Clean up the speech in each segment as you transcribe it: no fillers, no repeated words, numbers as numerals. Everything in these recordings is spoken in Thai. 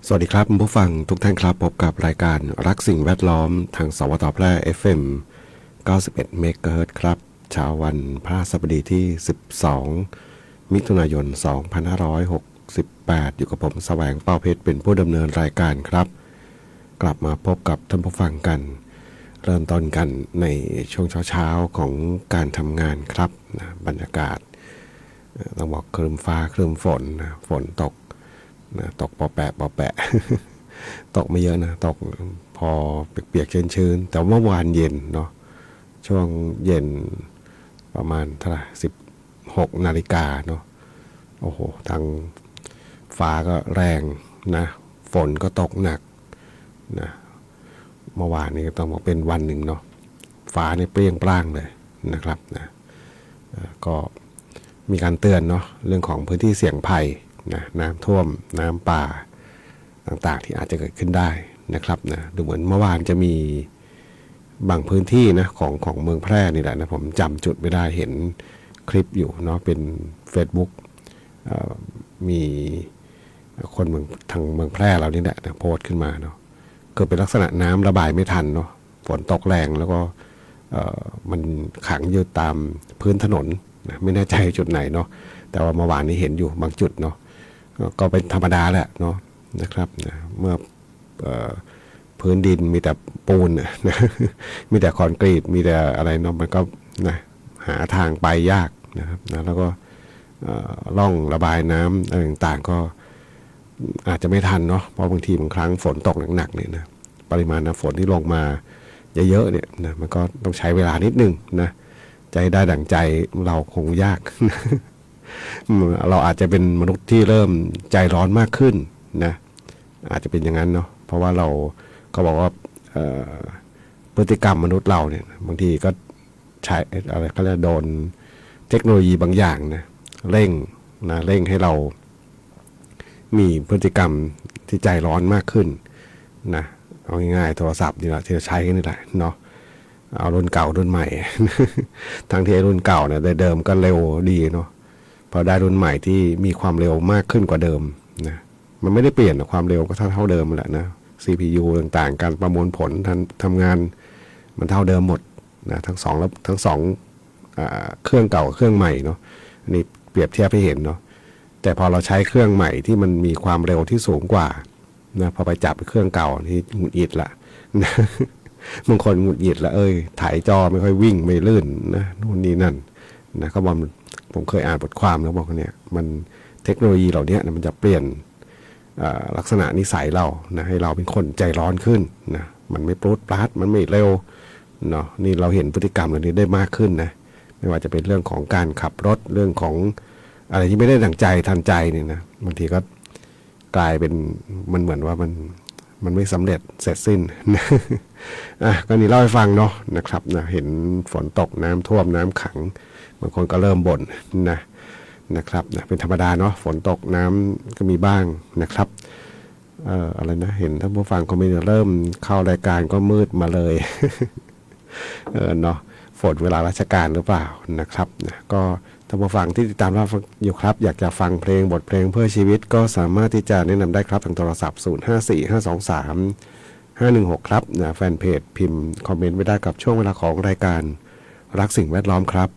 สวัสดีครับคุณผู้ฟังทุกท่านครับพบกับรายการรักสิ่งแวดล้อมทางสวทแพร่ FM 91เมกะเฮิรตซ์ครับเช้าวันพฤหัสบดีที่12มิถุนายน2568อยู่กับผมแสวงเป่าเพชรเป็นผู้ดำเนินรายการครับกลับมาพบกับท่านผู้ฟังกันเริ่มต้นกันในช่วงเช้าๆของการทำงานครับนะบรรยากาศต้องบอกครึ้มฟ้าครึ้มฝนนะฝนตกนะตกปอแปะปอแปะ ตกไม่เยอะนะตกพอเปียกๆชื้นๆแต่เมื่อวานเย็นเนาะช่วงเย็นประมาณเท่าไหร่16 นาฬิกาเนาะโอ้โหทางฟ้าก็แรงนะฝนก็ตกหนักนะเมื่อวานนี้ก็ต้องบอกเป็นวันหนึ่งเนาะฟ้าเนี่ยเปรี้ยงปร้างเลยนะครับนะก็มีการเตือนเนาะเรื่องของพื้นที่เสี่ยงภัยนะน้ำท่วมน้ำป่าต่างๆที่อาจจะเกิดขึ้นได้นะครับนะดูเหมือนเมื่อวานจะมีบางพื้นที่นะของเมืองแพร่นี่แหละนะผมจำจุดไม่ได้เห็นคลิปอยู่เนาะเป็น Facebook มีคนเมืองทางเมืองแพร่เรานี่แหละนะโพสต์ขึ้นมาเนาะก็เป็นลักษณะน้ำระบายไม่ทันเนาะฝนตกแรงแล้วก็มันขังอยู่ตามพื้นถนนนะไม่แน่ใจจุดไหนเนาะแต่ว่าเมื่อวานนี้เห็นอยู่บางจุดเนาะก็เป็นธรรมดาแหละเนาะนะครับนะเมื่อพื้นดินมีแต่ปูนนะมีแต่คอนกรีตมีแต่อะไรเนาะมันก็นะหาทางไปยากนะครับนะแล้วก็ร่องระบายน้ำอะไรต่างๆก็อาจจะไม่ทันเนาะเพราะบางทีบางครั้งฝนตกหนักๆเนี่ยนะปริมาณน้ำฝนที่ลงมาเยอะๆเนี่ยนะมันก็ต้องใช้เวลานิดนึงนะใจได้ดั่งใจเราคงยาก เราอาจจะเป็นมนุษย์ที่เริ่มใจร้อนมากขึ้นนะอาจจะเป็นอย่างนั้นเนาะเพราะว่าเราก็บอกว่าพฤติกรรมมนุษย์เราเนี่ยบางทีก็ใช้อะไรเขาเรียกโดนเทคโนโลยีบางอย่างนะเร่งนะเร่งให้เรามีพฤติกรรมที่ใจร้อนมากขึ้นนะเอาง่ายๆโทรศัพท์นี่แหละที่เราใช้กันนี่แหละเนาะเอารุ่นเก่ารุ่นใหม่ ทั้งที่รุ่นเก่าเนี่ยเดิมก็เร็วดีเนาะพอได้รุ่นใหม่ที่มีความเร็วมากขึ้นกว่าเดิมนะมันไม่ได้เปลี่ยนความเร็วก็เท่าเดิมแหละนะ CPU ต่างๆการประมวลผลทำงานมันเท่าเดิมหมดนะทั้งสองเครื่องเก่าเครื่องใหม่เนาะอันนี้เปรียบเทียบให้เห็นเนาะแต่พอเราใช้เครื่องใหม่ที่มันมีความเร็วที่สูงกว่านะพอไปจับเครื่องเก่าที่หงุดหงิดละนะบางคนหงุดหงิดละถ่ายจอไม่ค่อยวิ่งไม่ลื่นนะนู่นนี่นั่นนะเขาบอกผมเคยอ่านบทความแล้วบอกเนี่ยมันเทคโนโลยีเหล่านี้นะมันจะเปลี่ยนลักษณะนิสัยเรานะให้เราเป็นคนใจร้อนขึ้นนะมันไม่ปรุดปราดมันไม่เร็วเนาะนี่เราเห็นพฤติกรรมเหล่านี้ได้มากขึ้นนะไม่ว่าจะเป็นเรื่องของการขับรถเรื่องของอะไรที่ไม่ได้ดั่งใจทันใจเนี่ยนะบางทีก็กลายเป็นมันเหมือนว่ามันไม่สำเร็จเสร็จสิ้นนะก็นี่เล่าให้ฟังเนาะนะครับนะเห็นฝนตกน้ำท่วมน้ำขังบางคนก็เริ่มบ่นนะครับนะเป็นธรรมดาเนาะฝนตกน้ำก็มีบ้างนะครับอะไรนะเห็นท่านผู้ฟังคอมเมนต์เริ่มเข้ารายการก็มืดมาเลย เนาะฝนเวลาราชการหรือเปล่านะครับนะก็ท่านผู้ฟังที่ติดตามรับอยู่ครับอยากจะฟังเพลงบทเพลงเพื่อชีวิตก็สามารถที่จะแนะนำได้ครับทางโทรศัพท์054523 516ครับนะแฟนเพจพิมพ์คอมเมนต์ไว้ได้กับช่วงเวลาของรายการรักสิ่งแวดล้อมครับ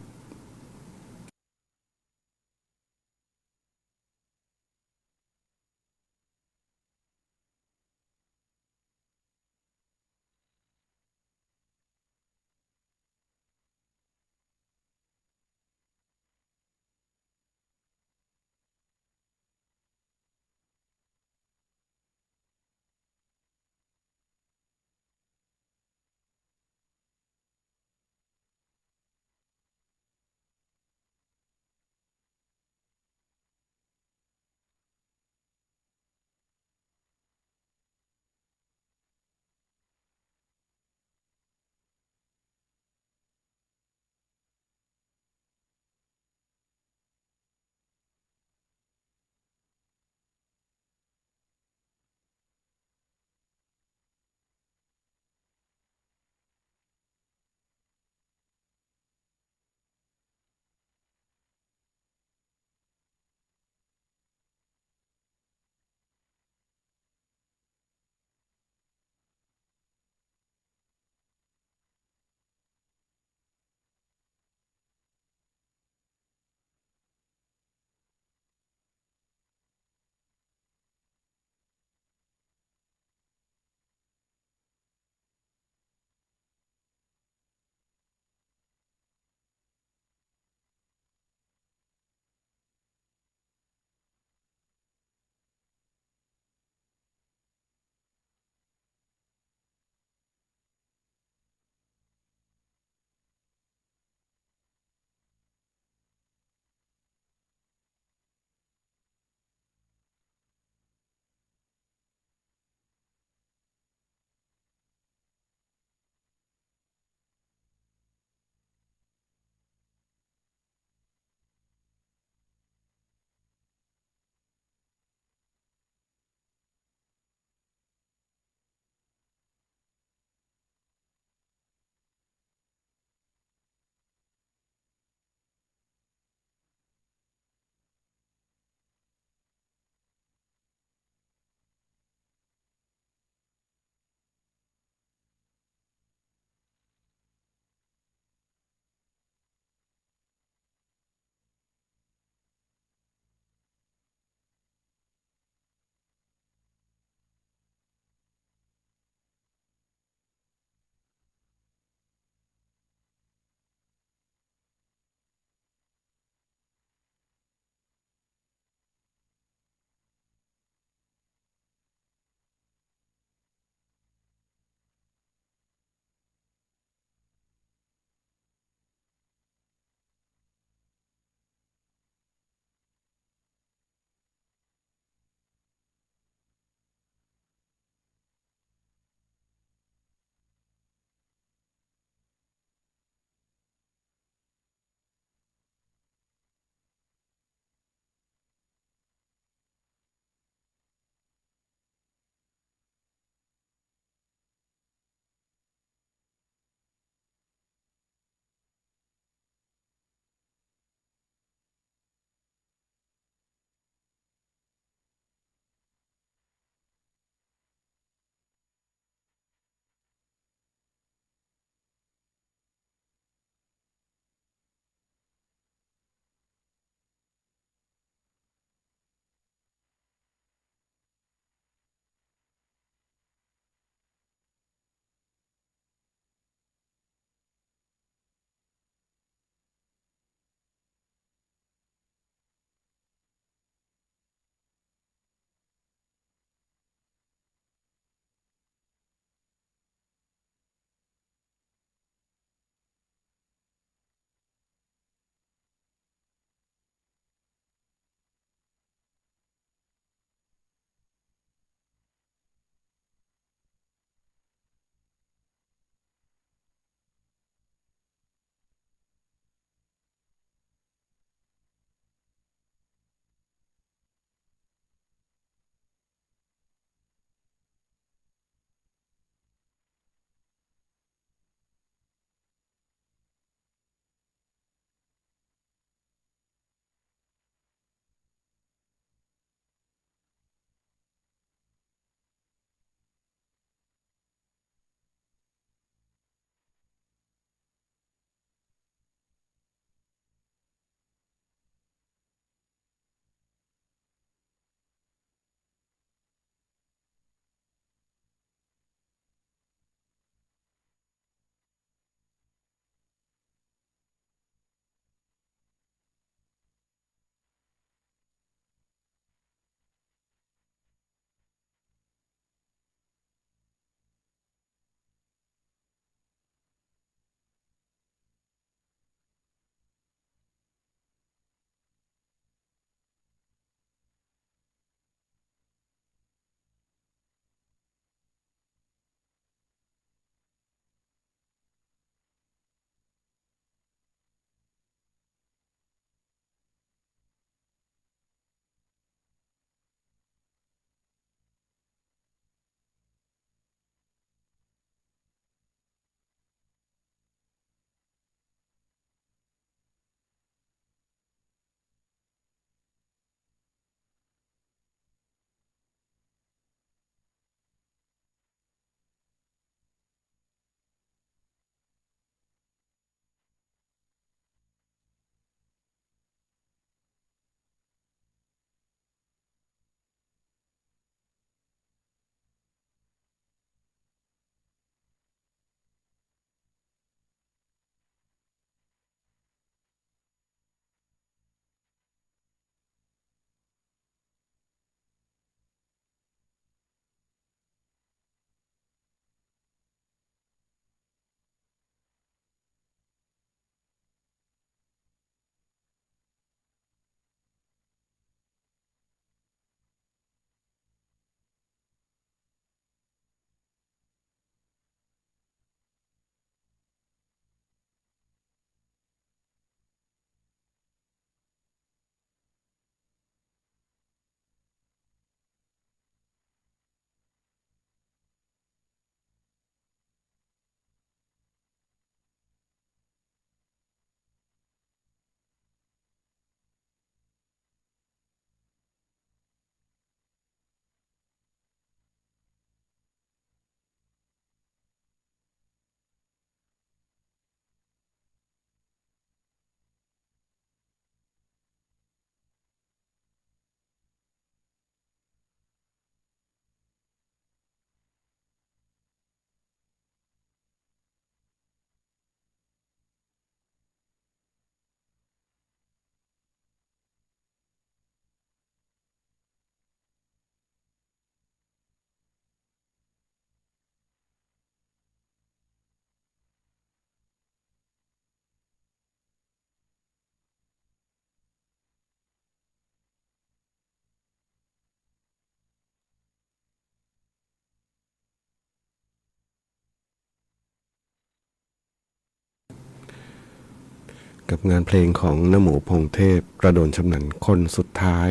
กับงานเพลงของน้าหมูพงเทพกระโดนชำนันคนสุดท้าย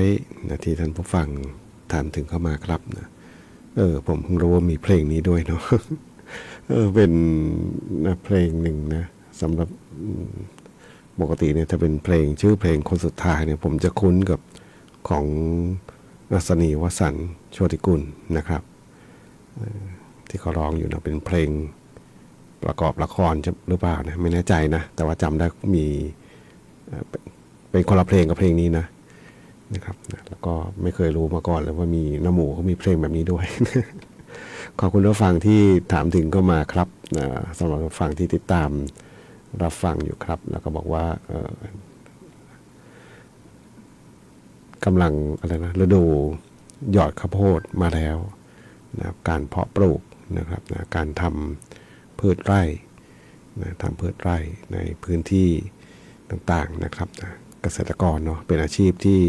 นะที่ท่านผู้ฟังถามถึงเข้ามาครับนะผมเพิ่งรู้ว่ามีเพลงนี้ด้วยเนาะ เป็นนะเพลงหนึ่งนะสำหรับปกติเนี่ยถ้าเป็นเพลงชื่อเพลงคนสุดท้ายเนี่ยผมจะคุ้นกับของอัศนีวสันต์โชติกุลนะครับที่เขาร้องอยู่นะเป็นเพลงประกอบละครหรือเปล่านะไม่แน่ใจนะแต่ว่าจำได้มีเป็นคนละเพลงกับเพลงนี้นะครับแล้วก็ไม่เคยรู้มาก่อนเลยว่ามีน้าหมูเขามีเพลงแบบนี้ด้วย ขอบคุณผู้ฟังที่ถามถึงก็มาครับสำหรับผู้ฟังที่ติดตามรับฟังอยู่ครับแล้วก็บอกว่ากำลังอะไรนะฤดูหยอดข้าวโพดมาแล้วนะการเพาะปลูกนะครับนะการทำพืชไร่นะทำพืชไร่ในพื้นที่ต่างๆนะครับนะเกษตรกรเนาะเป็นอาชีพที่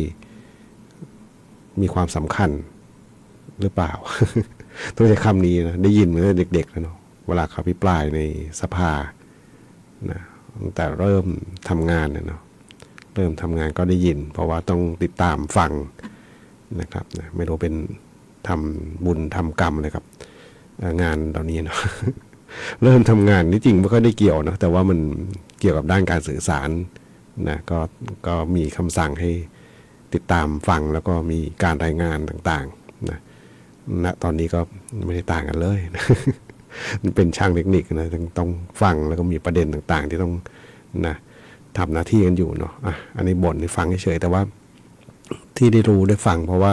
มีความสำคัญหรือเปล่า ต้องใช้คำนี้นะได้ยินมาตั้งแต่เด็กๆแล้วเนาะเวลาเขาพิปรายในสภานะตั้งแต่เริ่มทำงานเนาะเริ่มทำงานก็ได้ยินเพราะว่าต้องติดตามฟังนะครับนะไม่รู้เป็นทำบุญทำกรรมเลยครับงานเหล่านี้เนาะ เริ่มทำงานนี่จริงไม่ค่อยได้เกี่ยวนะแต่ว่ามันเกี่ยวกับด้านการสื่อสารนะก็มีคำสั่งให้ติดตามฟังแล้วก็มีการรายงานต่างๆนะตอนนี้ก็ไม่ได้ต่างกันเลยนะ เป็นช่างเทคนิคนะต้องฟังแล้วก็มีประเด็นต่างๆที่ต้องนะทำหน้าที่กันอยู่เนาะอันนี้บ่นให้ฟังเฉยๆแต่ว่าที่ได้รู้ได้ฟังเพราะว่า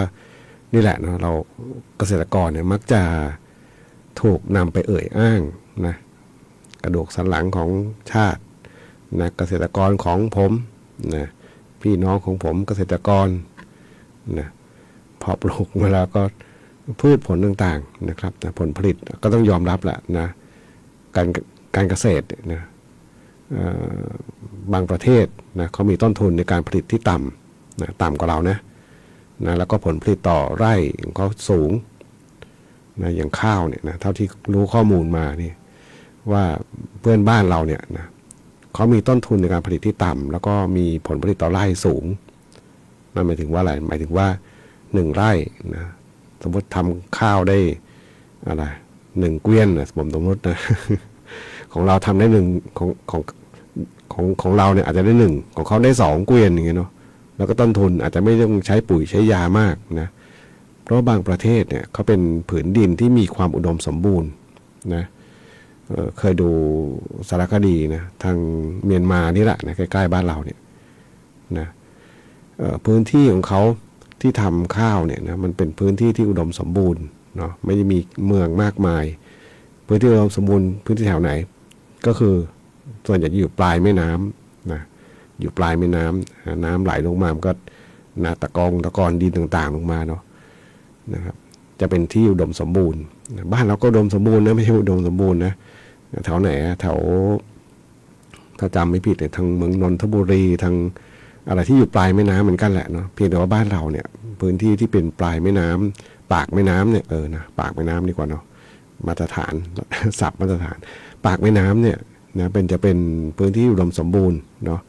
นี่แหละเนาะเราเกษตรกรเนี่ยมักจะถูกนำไปเอ่ยอ้างนะกระดูกสันหลังของชาตินะเกษตรกรของผมนะพี่น้องของผมเกษตรกรนะพอปลูกมาแล้วก็พืชผลต่างๆนะครับนะผลผลิตก็ต้องยอมรับแหละนะการเกษตรนะบางประเทศนะเขามีต้นทุนในการผลิตที่ต่ำนะต่ำกว่าเรานะแล้วก็ผลผลิตต่อไร่ของเขาสูงนะอย่างข้าวเนี่ยนะเท่าที่รู้ข้อมูลมานี่ว่าเพื่อนบ้านเราเนี่ยนะเขามีต้นทุนในการผลิตที่ต่ำแล้วก็มีผลผลิตต่อไร่สูงนั่นหมายถึงว่าอะไรหมายถึงว่า1ไร่นะสมมติทำข้าวได้อะไร1 เกวียนนะผมสมมตินะ ของเราทำได้ของเราเนี่ยอาจจะได้1ของเขาได้2 เกวียนอย่างเงี้ยเนาะแล้วก็ต้นทุนอาจจะไม่ต้องใช้ปุ๋ยใช้ยามากนะเพราะบางประเทศเนี่ยเขาเป็นผืนดินที่มีความอุดมสมบูรณ์นะเคยดูสารคดีนะทางเมียนมานี่แหละนะใกล้ๆบ้านเราเนี่ยนะพื้นที่ของเขาที่ทำข้าวเนี่ยนะมันเป็นพื้นที่ที่อุดมสมบูรณ์เนาะไม่ได้มีเมืองมากมายพื้นที่อุดมสมบูรณ์พื้นที่แถวไหนก็คือส่วนใหญ่อยู่ปลายแม่น้ำนะอยู่ปลายแม่น้ำน้ำไหลลงมามันก็นะตะกอนดินต่างๆลงมาเนาะนะครับจะเป็นที่อุดมสมบูรณ์บ้านเราก็อุดมสมบูรณ์นะไม่ใช่อุดมสมบูรณ์นะแถวไหนแถวถ้าจำไม่ผิดเนี่ยทางเมืองนนทบุรีทางอะไรที่อยู่ปลายแม่น้ำเหมือนกันแหละเนาะเพียงแต่ว่าบ้านเราเนี่ยพื้นที่ที่เป็นปลายแม่น้ำปากแม่น้ำเนี่ยนะปากแม่น้ำดีกว่าเนาะมาตรฐาน ศัพท์มาตรฐานปากแม่น้ำเนี่ยนะจะเป็นพื้นที่อุดมสมบูรณ์เนาะ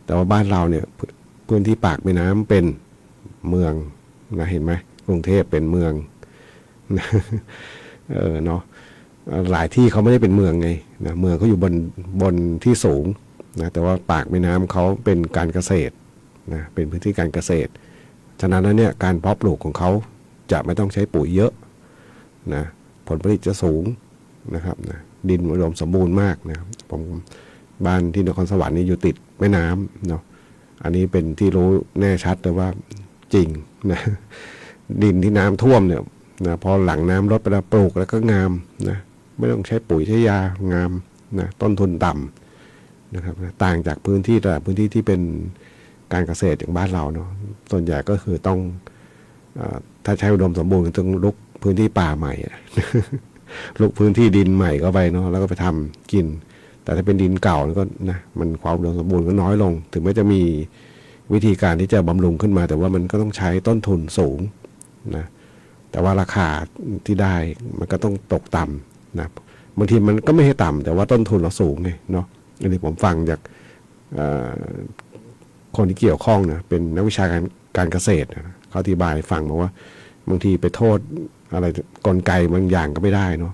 แต่ว่าบ้านเราเนี่ยพื้นที่ปากแม่น้ำเป็นเมืองนะเห็นไหมกรุงเทพเป็นเมือง เนาะหลายที่เขาไม่ได้เป็นเมืองไงนะเมืองเขาอยู่บนที่สูงนะแต่ว่าปากแม่น้ำเขาเป็นการเกษตรนะเป็นพื้นที่การเกษตรฉะนั้นแล้วเนี่ยการเพาะปลูกของเขาจะไม่ต้องใช้ปุ๋ยเยอะนะผลผลิตจะสูงนะครับนะดินอุดมสมบูรณ์มากนะครับผมบ้านที่นครสวรรค์นี่อยู่ติดแม่น้ำเนาะอันนี้เป็นที่รู้แน่ชัดเลยว่าจริงนะดินที่น้ำท่วมเนี่ยนะพอหลังน้ำลดไปแล้วปลูกแล้วก็งามนะไม่ต้องใช้ปุ๋ยใช้ยางามนะต้นทุนต่ำนะครับต่างจากพื้นที่ที่เป็นการเกษตรอย่างบ้านเราเนาะส่วนใหญ่ก็คือต้องถ้าใช้อุดมสมบูรณ์ต้องลุกพื้นที่ป่าใหม่ ลุกพื้นที่ดินใหม่เข้าไปเนาะแล้วก็ไปทำกินแต่ถ้าเป็นดินเก่าก็นะมันความอุดมสมบูรณ์ก็น้อยลงถึงแม้จะมีวิธีการที่จะบำรุงขึ้นมาแต่ว่ามันก็ต้องใช้ต้นทุนสูงนะแต่ว่าราคาที่ได้มันก็ต้องตกต่ำนะบางทีมันก็ไม่ให้ต่ำแต่ว่าต้นทุนเราสูงไงเนาะอันนี้ผมฟังจาก เอ่อคนที่เกี่ยวข้องนะเป็นนักวิชาการเกษตรนะเขาอธิบายให้ฟังบอกว่าบางทีไปโทษอะไรกลไกบางอย่างก็ไม่ได้เนาะ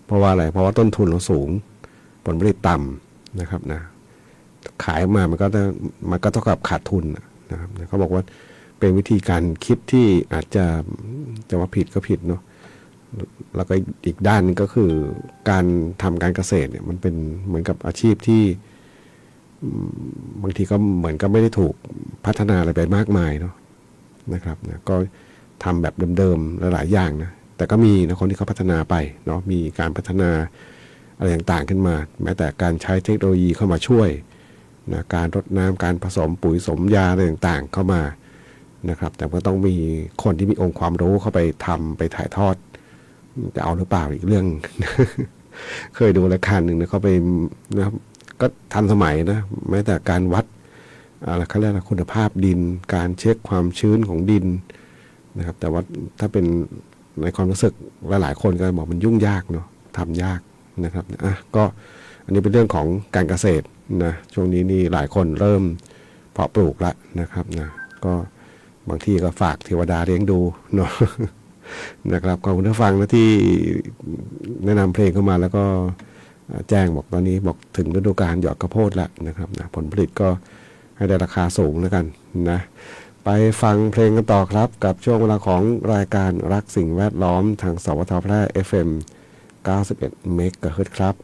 เพราะว่าอะไรเพราะว่าต้นทุนเราสูงผลผลิตต่ำนะครับนะขายออกมามันก็เท่ากับขาดทุนนะครับเขาบอกว่าเป็นวิธีการคิดที่อาจจะว่าผิดก็ผิดเนาะแล้วก็อีกด้านนึงก็คือการทำการเกษตรเนี่ยมันเป็นเหมือนกับอาชีพที่บางทีก็เหมือนกับไม่ได้ถูกพัฒนาอะไรไปมากมายเนาะนะครับนะก็ทำแบบเดิมๆหลายๆอย่างนะแต่ก็มีนะคนที่เขาพัฒนาไปเนาะมีการพัฒนาอะไรต่างๆขึ้นมาแม้แต่การใช้เทคโนโลยีเข้ามาช่วยนะการรดน้ำการผสมปุ๋ยสมยาอะไรต่างๆเข้ามานะครับแต่ก็ต้องมีคนที่มีองค์ความรู้เข้าไปทำไปถ่ายทอดจะเอาหรือเปล่าอีกเรื่อง เคยดูรายการหนึ่งนะเขาไปนะครับก็ทันสมัยนะแม้แต่การวัดอะไรเขาเรียกว่าคุณภาพดินการเช็คความชื้นของดินนะครับแต่ว่าถ้าเป็นในความรู้สึกหลายๆคนก็บอกมันยุ่งยากเนาะทำยากนะครับก็อันนี้เป็นเรื่องของการเกษตรนะช่วงนี้นี่หลายคนเริ่มเพาะปลูกแล้วนะครับนะก็บางที่ก็ฝากเทวดาเลี้ยงดูเนาะ นะครับขอบคุณท่านฟังนะที่แนะนำเพลงเข้ามาแล้วก็แจ้งบอกตอนนี้บอกถึงฤดูกาลหยอดข้าวโพดแล้วนะครับนะผลผลิตก็ให้ได้ราคาสูงแล้วกันนะไปฟังเพลงกันต่อครับกับช่วงเวลาของรายการรักสิ่งแวดล้อมทางสวทแพร่ FM 91 เมกะเฮิรตซ์ครับ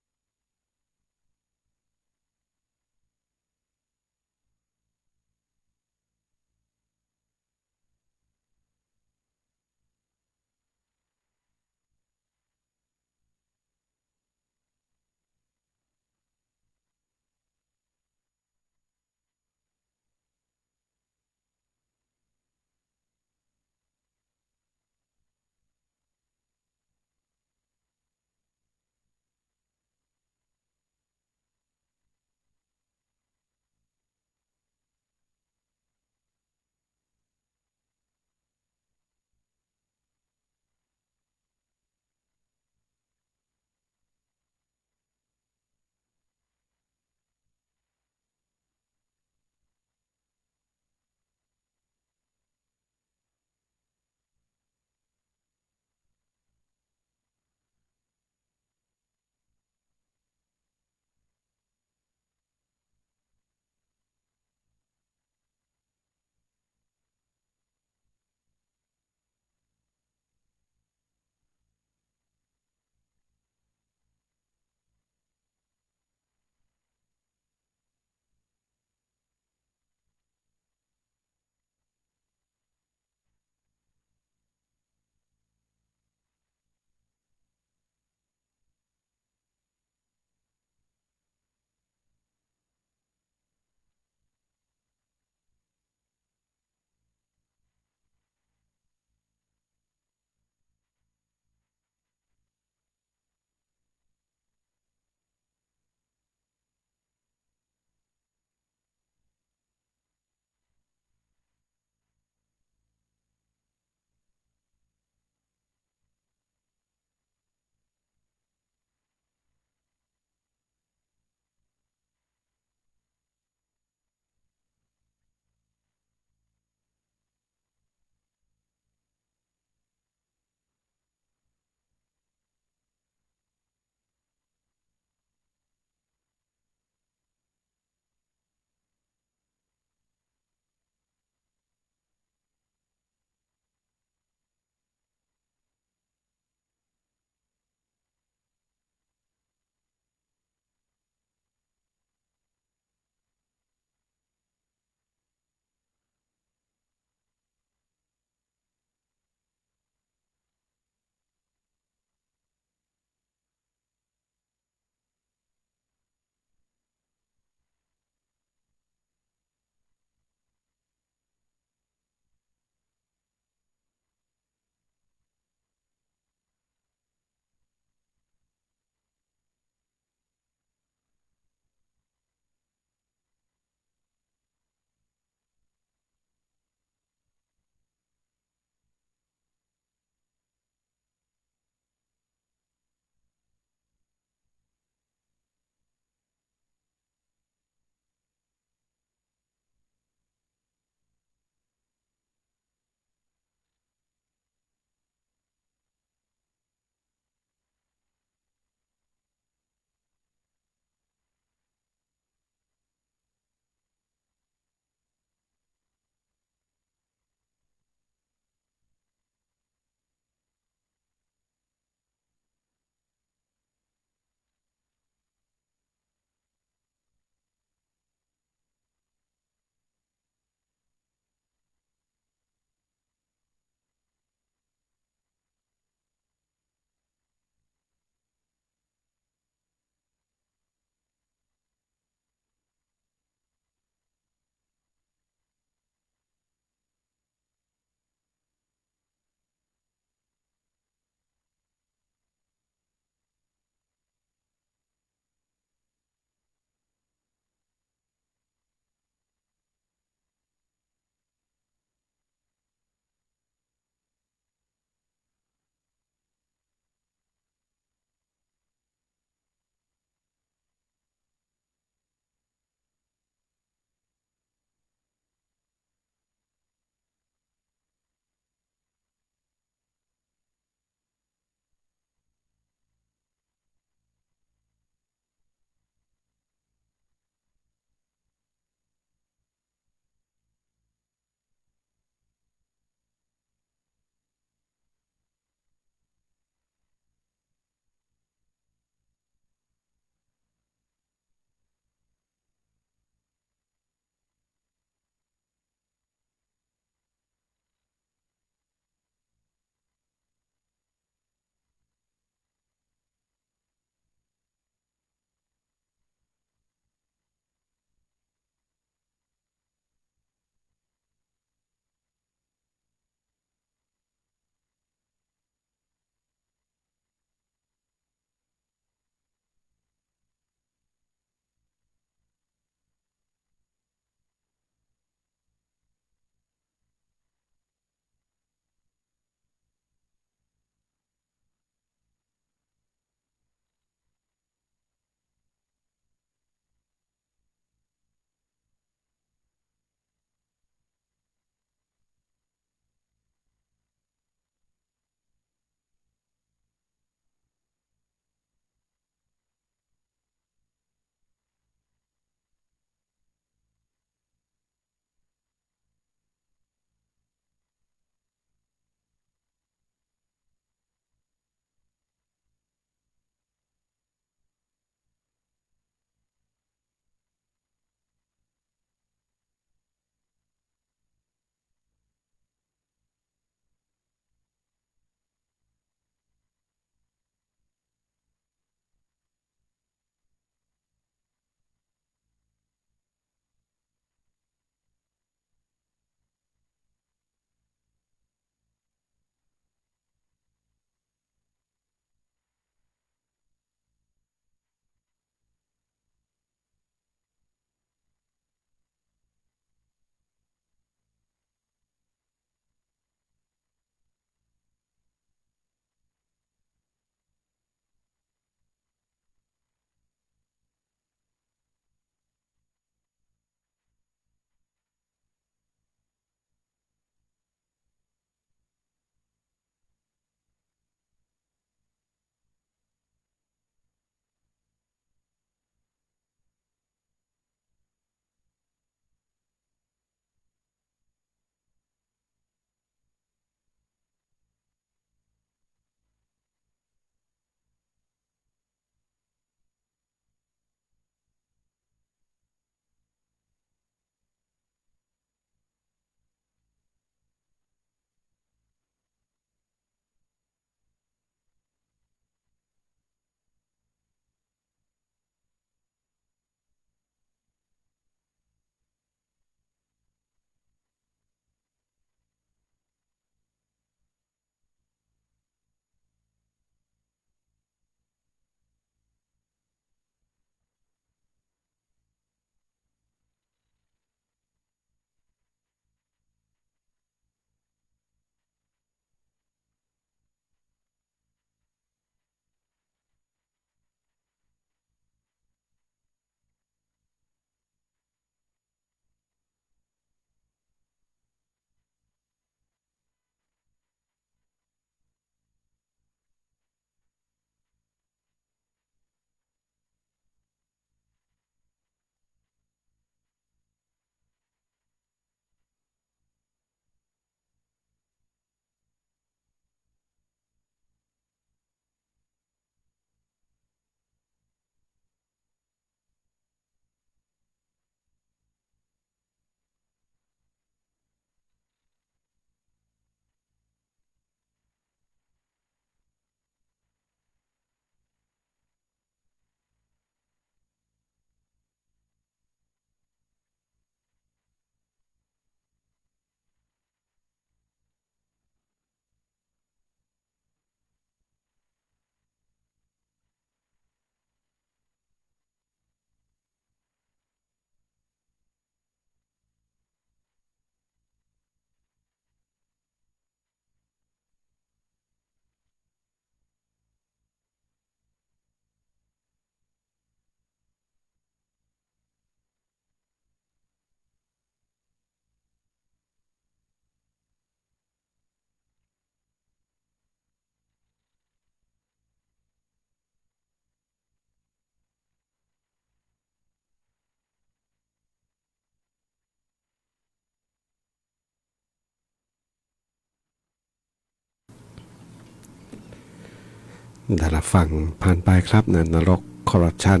ได้รับฟังผ่านไปครับนะนรกคอร์รัปชัน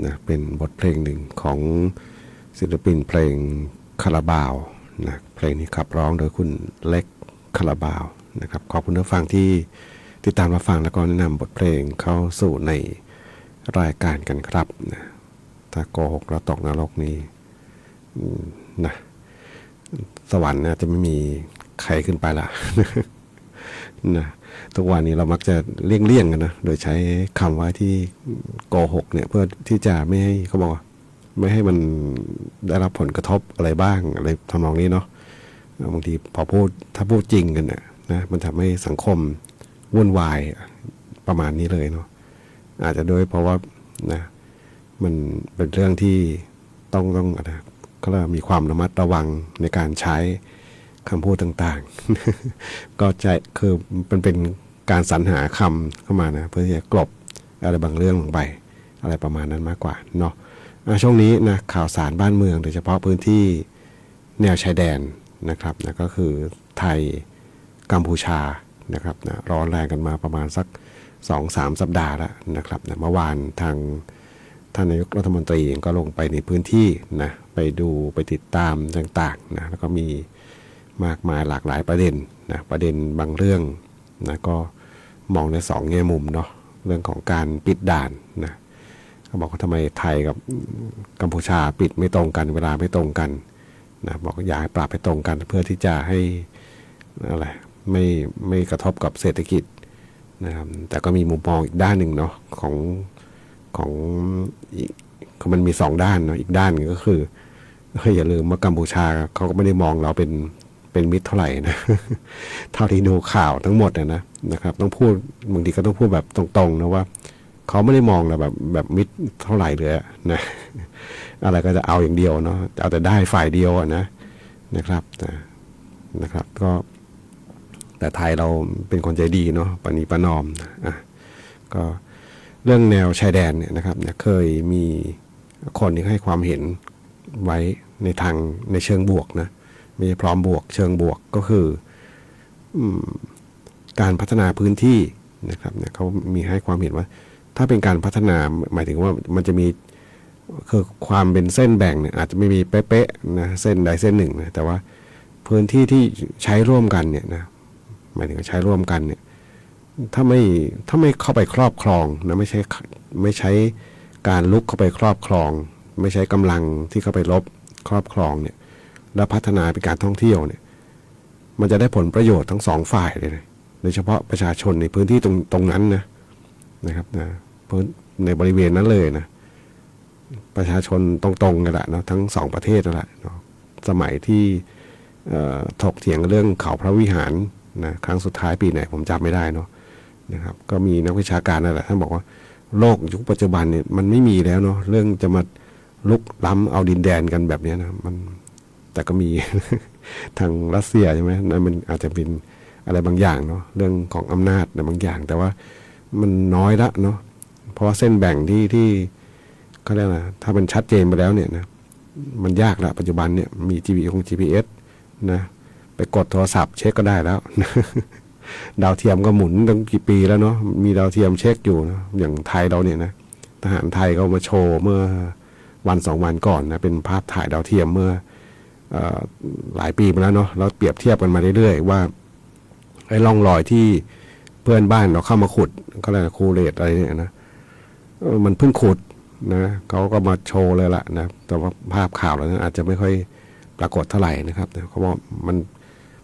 นะเป็นบทเพลงหนึ่งของศิลปินเพลงคาราบาวนะเพลงนี้ขับร้องโดยคุณเล็กคาราบาวนะครับขอบคุณผู้ฟังที่ติดตามรับฟังแล้วก็แนะนำบทเพลงเข้าสู่ในรายการกันครับนะถ้าโกหกแล้วตกนรกนี้นะสวรรค์จะไม่มีใครขึ้นไปละ นะทุกวันนี้เรามักจะเลี่ยงกันนะโดยใช้คำว่าที่โกหกเนี่ยเพื่อที่จะไม่ให้เขาบอกว่าไม่ให้มันได้รับผลกระทบอะไรบ้างอะไรทำนองนี้เนาะบางทีพอถ้าพูดจริงกันเนี่ยนะมันทำให้สังคมวุ่นวายประมาณนี้เลยเนาะอาจจะโดยเพราะว่านะมันเป็นเรื่องที่ต้องอะไรก็มีความระมัดระวังในการใช้คำพูดต่างๆ ก็ใจคือมันเป็นการสรรหาคำเข้ามานะเพื่อที่จะกลบอะไรบางเรื่องลงไปอะไรประมาณนั้นมากกว่าเนาะช่วงนี้นะข่าวสารบ้านเมืองโดยเฉพาะพื้นที่แนวชายแดนนะครับนะก็คือไทยกัมพูชานะครับนะร้อนแรงกันมาประมาณสัก 2-3 สัปดาห์แล้วนะครับนะเมื่อวานทางท่านนายกรัฐมนตรีเองก็ลงไปในพื้นที่นะไปดูไปติดตามต่างๆนะแล้วก็มีมากมายหลากหลายประเด็นนะประเด็นบางเรื่องนะก็มองใน2แง่มุมเนาะเรื่องของการปิดด่านนะเขาบอกว่าทำไมไทยกับกัมพูชาปิดไม่ตรงกันเวลาไม่ตรงกันนะบอกอยากให้ปรับให้ตรงกันเพื่อที่จะให้อะไรไม่กระทบกับเศรษฐกิจนะครับแต่ก็มีมุมมองอีกด้านหนึ่งเนาะของมันมี2ด้านเนาะอีกด้านนึงก็คืออย่าลืมว่ากัมพูชาเขาก็ไม่ได้มองเราเป็นมิตรเท่าไหร่นะ เท่าที่ดูข่าวทั้งหมดนะครับต้องพูดบางทีก็ต้องพูดแบบตรงๆนะว่าเขาไม่ได้มองเราแบบมิตรเท่าไหร่เลยนะ อะไรก็จะเอาอย่างเดียวเนาะเอาแต่ได้ฝ่ายเดียวนะครับก็แต่ไทยเราเป็นคนใจดีเนาะปณีประนอมก็เรื่องแนวชายแดนเนี่ยนะครับเคยมีคนที่ให้ความเห็นไว้ในเชิงบวกนะไม่ใช่พร้อมบวกเชิงบวกก็คือการพัฒนาพื้นที่นะครับเนี่ยเขามีให้ความเห็นว่าถ้าเป็นการพัฒนาหมายถึงว่ามันจะมีคือความเป็นเส้นแบ่งเนี่ยอาจจะไม่มีเป๊ะๆนะเส้นใดเส้นหนึ่งนะแต่ว่าพื้นที่ที่ใช้ร่วมกันเนี่ยนะหมายถึงใช้ร่วมกันเนี่ยถ้าไม่เข้าไปครอบครองนะไม่ใช้การลุกเข้าไปครอบครองไม่ใช้กำลังที่เข้าไปรบครอบครองเนี่ยแล้วพัฒนาเป็นการท่องเที่ยวเนี่ยมันจะได้ผลประโยชน์ทั้ง2ฝ่ายเลยนะโดยเฉพาะประชาชนในพื้นที่ตรงนั้นนะครับนะในบริเวณนั้นเลยนะประชาชนตรงๆกันแหละเนาะทั้ง2ประเทศนั่นแหละเนาะสมัยที่ถกเถียงเรื่องเขาพระวิหารนะครั้งสุดท้ายปีไหนผมจำไม่ได้เนาะนะครับก็มีนักวิชาการนั่นแหละท่านบอกว่าโลกยุคปัจจุบันเนี่ยมันไม่มีแล้วเนาะเรื่องจะมาลุกล้ำเอาดินแดนกันแบบนี้นะมันแต่ก็มี ทางรัสเซียใช่ไหมนั่นมันอาจจะเป็นอะไรบางอย่างเนาะเรื่องของอำนาจในบางอย่างแต่ว่ามันน้อยละเนาะเพราะว่าเส้นแบ่งที่เขาเรียกนะถ้ามันชัดเจนไปแล้วเนี่ยนะมันยากละปัจจุบันเนี่ยมี GPS นะไปกดโทรศัพท์เช็คก็ได้แล้ว ดาวเทียมก็หมุนตั้งกี่ปีแล้วเนาะมีดาวเทียมเช็คอยู่นะอย่างไทยเราเนี่ยนะทหารไทยเขามาโชว์เมื่อ1-2 วันก่อนนะเป็นภาพถ่ายดาวเทียมเมื่อหลายปีมาแล้วเนาะเราเปรียบเทียบกันมาเรื่อยๆว่าไอ้ร่องรอยที่เพื่อนบ้านเราเข้ามาขุดเขาเรียกคูเลตอะไรเนี่ยนะมันเพิ่งขุดนะเขาก็มาโชว์เลยล่ะนะแต่ว่าภาพข่าวแล้วนะอาจจะไม่ค่อยปรากฏเท่าไหร่นะครับเขาบอก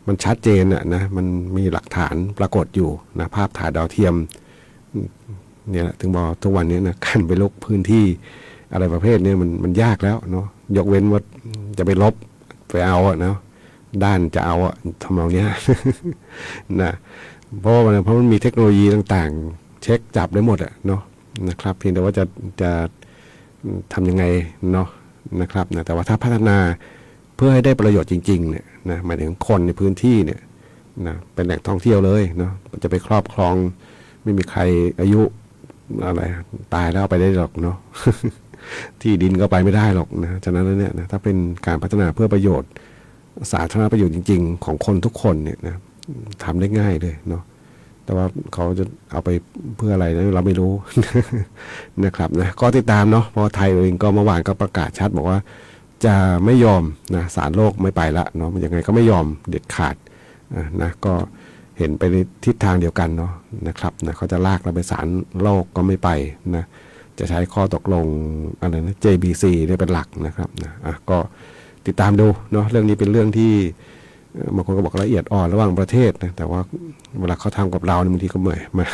มันชัดเจนนะมันมีหลักฐานปรากฏอยู่นะภาพถ่ายดาวเทียมเนี่ยแหละถึงบอกทุกวันนี้นะการไปลุกพื้นที่อะไรประเภทนี้มันยากแล้วเนาะยกเว้นว่าจะไปลบไปเอาเนาะด้านจะเอาทำเอาเนี้ย นะเพราะมันมีเทคโนโลยีต่างๆเช็คจับได้หมดเนาะนะครับเพียงแต่ว่าจะทำยังไงเนาะนะครับนะแต่ว่าถ้าพัฒนาเพื่อให้ได้ประโยชน์จริงๆเนี่ยนะหมายถึงคนในพื้นที่เนี่ยนะเป็นแหล่งท่องเที่ยวเลยเนาะจะไปครอบครองไม่มีใครอายุอะไรตายแล้วไปได้หรอกเนาะ ที่ดินก็ไปไม่ได้หรอกนะฉะนั้นแล้วเนี่ยนะถ้าเป็นการพัฒนาเพื่อประโยชน์สาธารณประโยชน์จริงๆของคนทุกคนเนี่ยนะทำได้ง่ายเลยเนาะ แต่ว่าเขาจะเอาไปเพื่ออะไรนะเราไม่รู้ นะครับนะก็ติดตามเนาะเพราะไทยเองก็เมื่อวานก็ประกาศชัดบอกว่าจะไม่ยอมนะศาลโลกไม่ไปละเนาะมันยังไงก็ไม่ยอมเด็ดขาดนะก็เห็นไปในทิศทางเดียวกันเนาะนะครับนะเขาจะลากเราไปศาลโลกก็ไม่ไปนะจะใช้ข้อตกลงอะไรนะ JBC เนี่ยเป็นหลักนะครับนะก็ติดตามดูเนาะเรื่องนี้เป็นเรื่องที่บางคนก็บอกละเอียดอ่อนระหว่างประเทศนะแต่ว่าเวลาเขาทำกับเราบางทีก็เหนื่อยมา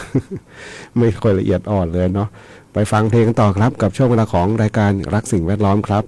ไม่ค่อยละเอียดอ่อนเลยเนาะไปฟังเพลงกันต่อครับกับช่วงเวลาของรายการรักสิ่งแวดล้อมครับ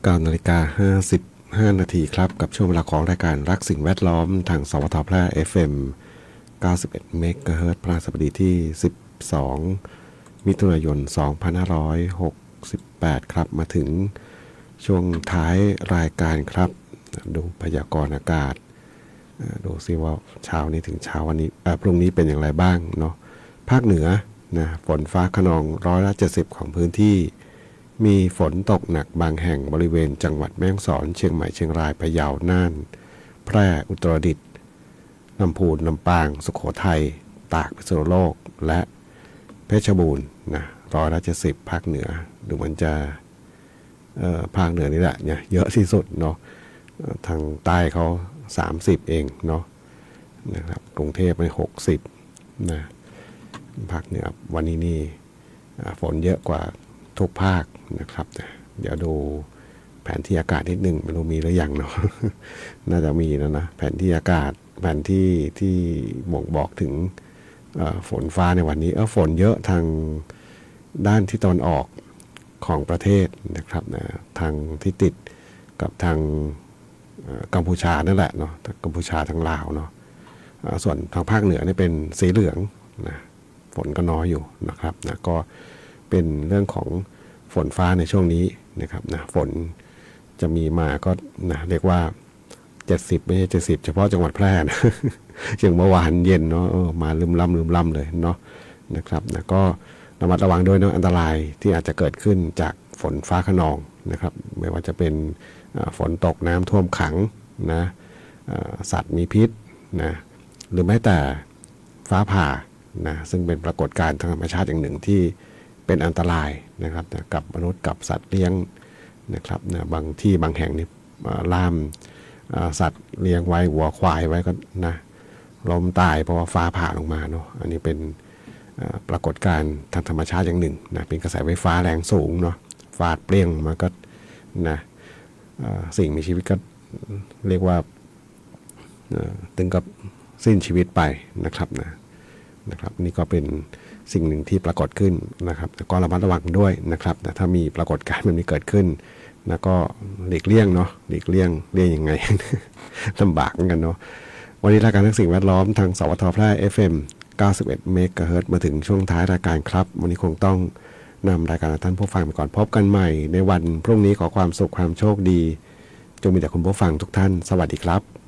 9 นาฬิกา 55 นาทีครับกับช่วงเวลาของรายการรักสิ่งแวดล้อมทางสวทแพร่ FM 91 เมกะเฮิรตซ์พฤหัสบดีที่ 12 มิถุนายน 2568 ครับมาถึงช่วงท้ายรายการครับดูพยากรณ์อากาศดูซิว่าเช้านี้ถึงเช้าวันนี้พรุ่งนี้เป็นอย่างไรบ้างเนาะภาคเหนือนะฝนฟ้าคะนอง70%ของพื้นที่มีฝนตกหนักบางแห่งบริเวณจังหวัดแม่ฮ่องสอนเชียงใหม่เชียงรายพะเยาน่านแพร่อุตรดิตถ์ลำพูนลำปางสุโขทัยตากพิษณุโลกและเพชรบูรณ์นะ70%ภาคเหนือดูมันจะภาคเหนือนี่แหละเนี่ยเยอะที่สุดเนาะทางใต้เขา30เองเนาะนะครับกรุงเทพไป60นะภาคเหนือวันนี้นี่ฝนเยอะกว่าทุกภาคนะครับเดี๋ยวดูแผนที่อากาศนิดนึงไม่รู้มีหรือยังเนาะ น่าจะมีแล้วนะแผนที่อากาศแผนที่บ่งบอกถึงฝนฟ้าในวันนี้ฝนเยอะทางด้านที่ตะวันออกของประเทศนะครับนะทางที่ติดกับทางกัมพูชานั่นแหละเนาะกัมพูชาทางลาวเนาะส่วนทางภาคเหนือนี่เป็นสีเหลืองนะฝนก็น้อยอยู่นะครับนะก็เป็นเรื่องของฝนฟ้าในช่วงนี้นะครับนะฝนจะมีมาก็นะเรียกว่า70ไม่ใช่70เฉพาะจังหวัดแพร่นะ อย่างเมื่อวานเย็นเนาะมาลืมล่ำเลยเนาะนะครับนะก็ระมัดระวังด้วยเนาะอันตรายที่อาจจะเกิดขึ้นจากฝนฟ้าคะนองนะครับไม่ว่าจะเป็นฝนตกน้ำท่วมขังนะสัตว์มีพิษนะหรือแม้แต่ฟ้าผ่านะซึ่งเป็นปรากฏการณ์ทางธรรมชาติอย่างหนึ่งที่เป็นอันตรายนะครับนะกับมนุษย์กับสัตว์เลี้ยงนะครับนะบางที่บางแห่งนี่ล่ามสัตว์เลี้ยงไว้วัวควายไว้ก็นะล้มตายเพราะว่าฟ้าผ่าลงมาเนาะอันนี้เป็นปรากฏการณ์ทางธรรมชาติอย่างหนึ่งนะเป็นกระแสไฟฟ้าแรงสูงเนาะฟาดเปรี้ยงมาก็นะสิ่งมีชีวิตก็เรียกว่าถึงกับสิ้นชีวิตไปนะครับนะครับนี่ก็เป็นสิ่งหนึ่งที่ปรากฏขึ้นนะครับแต่ก็ระมัดระวังด้วยนะครับแต่ถ้ามีปรากฏการณ์แบบนี้เกิดขึ้นนะก็หลีกเลี่ยงเนาะหลีกเลี่ยงยังไง ลำบากเหมือนกันเนาะวันนี้รายการทั้งสิ่งแวดล้อมทางสวทแพร่ FM 91 เมกะเฮิรตซ์มาถึงช่วงท้ายรายการครับวันนี้คงต้องนำรายการท่านผู้ฟังไปก่อนพบกันใหม่ในวันพรุ่งนี้ขอความสุขความโชคดีจงมีแต่คุณผู้ฟังทุกท่านสวัสดีครับ